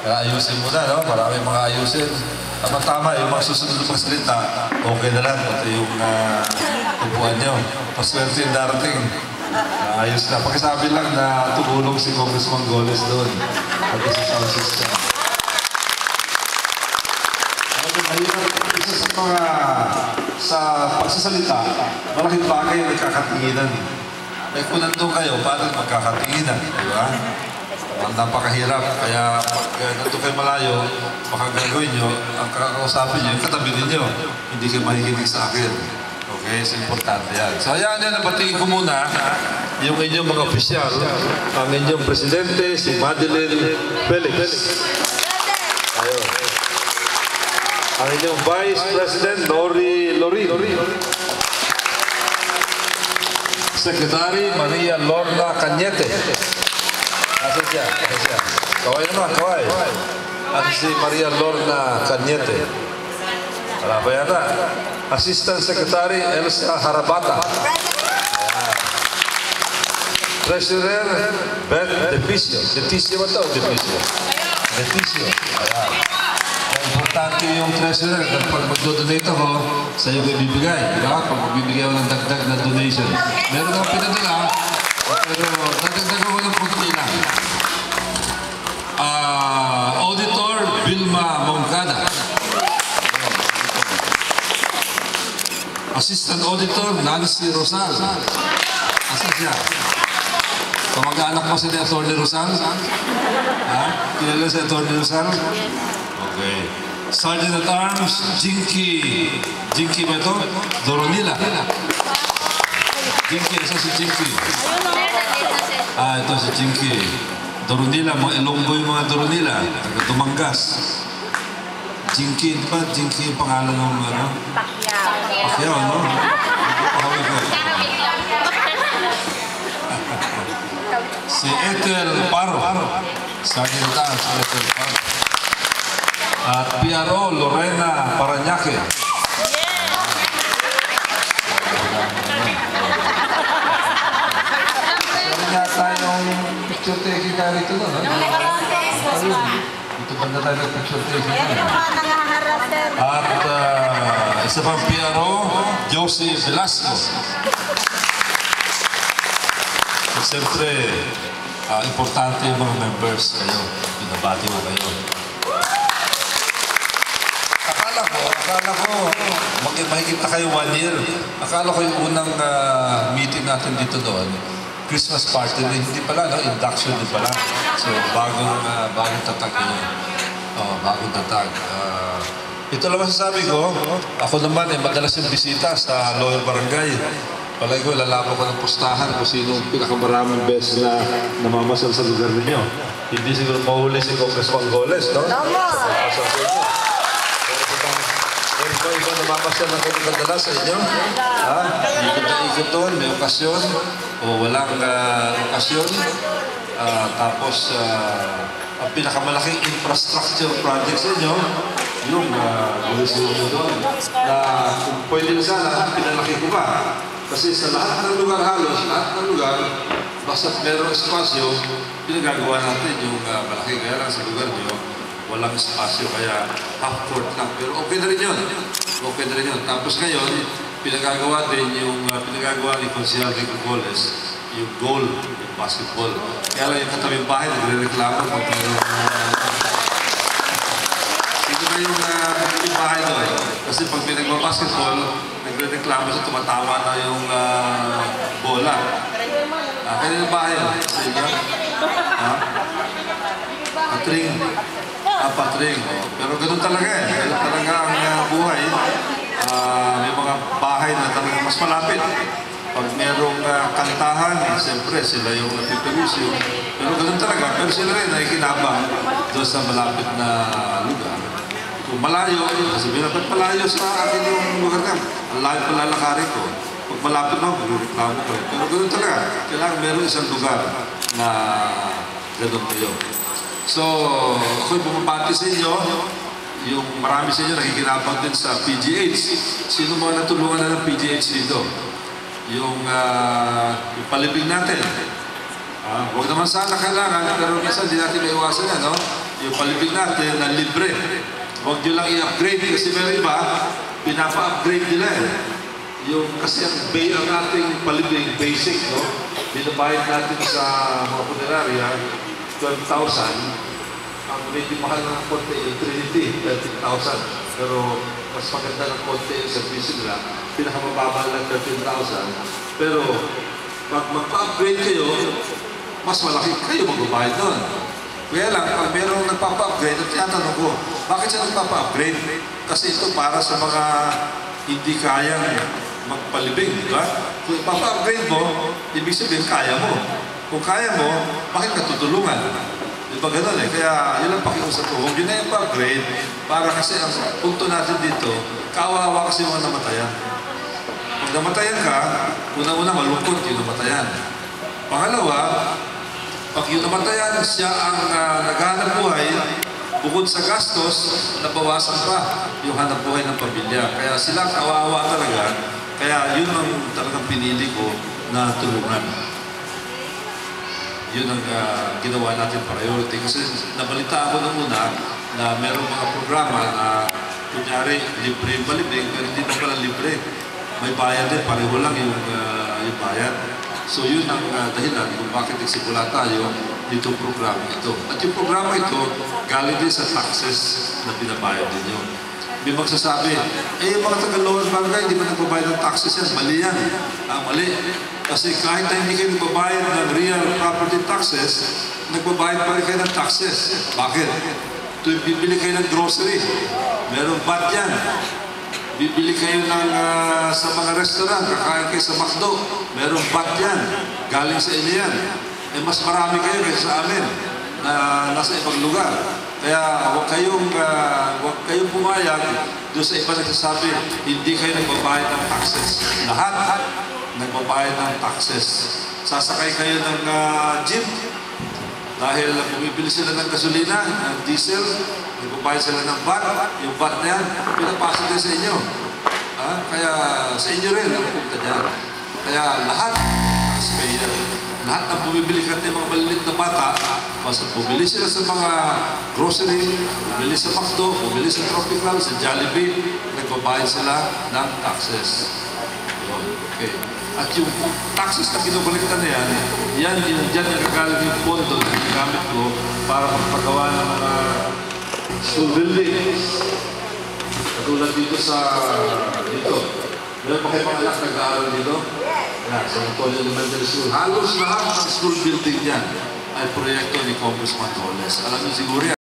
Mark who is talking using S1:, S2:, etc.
S1: ayusin mo na, no? Marami mga ayusin. Tama-tama, yung mga susunod na salita, okay na lang. Ito yung tubuhan nyo. Paswerte yung darating. Ayos na. Pakisabi lang na tumulong si Congressman Goles doon. Pati sa sound system. Isa sa mga sa pagsasalita, malaking bagay yung nagkakatinginan. Eh kung nandun kayo, paano magkakatinginan? Di ba? Napakahirap. Kaya pag nandun kayo malayo, baka gagawin nyo, ang kakausapin nyo, yung katabi ninyo. Hindi kayo mahikinig sa akin. Okay? So, importante yan. So, ayan yan. Nabatingin ko muna yung inyong mga opisyal. Ang inyong presidente, si Madeline Felix. Ayun. Ang inyong Vice President, Nori Lorin. Secretary, Maria Lorna Cañete. Asa siya? Kaway naman, kaway. Asa si Maria Lorna Cañete. Wala ba yata? Assistant Secretary, Elsa Harabata. Treasurer, Beth Depicio. Depicio ba ito? Depicio. Ayan. Importante yung treasurer. Pag mag-donate ako, sa iyo ko ibibigay. Diba? Pag magbibigay ako ng dagdag na donation. Meron akong pinadala, pero dagdag ako ng kunti lang. Auditor Vilma Mongcada. Assistant Auditor Nancy Rosal. Asa siya? Kamag-anak mo si Atty. Rosal? Ha? Kilala si Atty. Rosal? Okay. Sergeant at Arms, Jinky ba ito? Doronila. Jinky, asa si Jinky? Ito si Jinky. Doronila, mga Ilonggo yung mga Doronila. Tumangas. Jinky, di ba? Jinky yung pangalan ng ano? Pacquiao, no? Si Ethel Paro. Sergeant at Arms, Ethel Paro. At PRO Lorena Paranaque. Meron yata yung picture taking ka rito doon, no? Dito banda tayo ng picture taking. At isa pang PRO, Josie Velasco. At siyempre, importante yung mga members kayo. Binabati mo kayo. Akala ko, mahigit na kayo 1 year. Akala ko yung unang meeting natin dito doon, Christmas party din. Hindi pala, no? Induction din pala. So, bagong tatag yun. Bagong tatag. Ito lang masasabi ko, ako naman madalas yung bisita sa Lower Barangay. Palagi ko, lalaman ko ng pustahan kung sino pinakamaraming beses na namamasal sa lugar ninyo. Hindi siguro mahuli si Congressman Goles, no? Iba namamasal na kayo kadala sa inyo? Ikot doon, may okasyon o walang okasyon. Tapos, ang pinakamalaking infrastructure project sa inyo, yung lulusong mo doon. Na kung pwede na sana, pinalaki ko ba? Kasi sa lahat ng lugar halos, lahat ng lugar, basta merong espasyo, pinagagawa natin yung malaki. Kaya lang sa lugar nyo, walang espasyo, kaya half-court lang. Pero okay na rin yun. Okay na rin yun. Tapos ngayon, pinagagawa din yung pinagagawa ni Consial Rico Goles, yung goal, yung basketball. Kaya lang yung katabing bahay, nagre-reklamo pag mayroong ito na yung katabing bahay doon. Kasi pag may nagbabasketball, nagre-reklamo siya, tumatama na yung bola. Kaya yung bahay, sa inyo? Patring. Patring. Pero ganun talaga eh. Ganun talaga ang buhay. May mga bahay na talaga mas malapit. Pag merong kantahan, siyempre sila yung napipilusyo. Pero ganun talaga. Pero sila rin nakikinabang doon sa malapit na lugar. Kung malayo, sabihin na, ba't malayo sa akin yung lugar na? Ang layo palalakarin ko. Pag malapit na, magreklamo ko. Pero ganun talaga. Kailangan meron isang lugar na ganun kayo. So, ako'y bumabati sa inyo. Yung marami sa inyo nakikinabang din sa PGH. Sino mga natulungan na ng PGH dito? Yung palibing natin. Huwag naman sana kailangan, pero minsan di natin maiwasan yan, no? yung palibing natin na libre. Huwag nyo lang i-upgrade kasi meron iba, pinapa-upgrade nila eh. Yung kasi ang ating palibing basic, no? Binabayad natin sa mga punerarya, 12,000. Ang medyo mahal ng konti yung Trinity, 13,000. Pero mas maganda ng konti yung service nila, pinakamababa lang 13,000. Pero pag magpa-upgrade kayo, mas malaki kayo magbabayad doon. Kaya lang, pag merong nagpapa-upgrade, at tinatanong ko, bakit siya nagpapa-upgrade? Kasi ito para sa mga hindi kayang magpalibing, di ba? Kung ipapa-upgrade mo, ibig sabihin kaya mo. Kung kaya mo, bakit ka tutulungan? Di ba ganun eh? Kaya yun ang pakiusap ko. Huwag yun na yung pa-upgrade para kasi ang punto natin dito, kawawa kasi mga namatayan. Pag namatayan ka, una-una malungkot yung namatayan. Pangalawa, pag yung namatayan, siya ang naghanap buhay, bukod sa gastos, nabawasan pa yung hanap buhay ng pamilya. Kaya sila kawawa talaga. Kaya yun ang talagang pinili ko na tulungan. Yun ang ginawa natin priority. Kasi nabalita ako nung una na merong mga programa na kunyari libre yung palibing, pero hindi pa pala libre. May bayad din, pareho lang yung bayad. So yun ang dahilan kung bakit nagsimula tayo dito programa ito. At yung programa ito, galing din sa taxes na binabayad ninyo. May magsasabi, yung mga taga-lower barangay, hindi ba nagbabayad ng taxes yan? Mali yan. Mali. Kasi kahit na hindi kayo nagbabayad ng real property taxes, nagbabayad pa rin kayo ng taxes. Bakit? Tuwing bibili kayo ng grocery, merong VAT yan. Bibili kayo sa mga restaurant, kakain kayo sa McDo, merong VAT yan. Galing sa inyo yan. Mas marami kayo kaysa sa amin na nasa ibang lugar. Kaya huwag kayong pumayag doon sa iba nagsasabi, hindi kayo nagbabayad ng taxes. Lahat nagbabayad ng taxes. Sasakay kayo ng jeep dahil bumibili sila ng gasolina, ng diesel, nagbabayad sila ng VAT. Yung VAT na yan, pinapasok din sa inyo. Kaya sa inyo rin ang punta dyan. Kaya lahat taxpayer. Lahat ng bumibili ka ng mga maliit na bata, basta bumili sila sa mga grocery, bumili sa McDo, bumili sa Tropical, sa Jollibee, nagbabayad sila ng taxes. Okay. At yung taxes na kinukuliktan na yan yung dyan nagkakalit yung pondo na gamit ko para magpagawa ng mga school buildings. Katulad dito dito. Meron pa kayo mga anak nag-aaral dito? Sa Antonio Elementary School. Halos lahat ng school building yan ay proyekto ni Congressman Torres. Alam niyo siguro yan.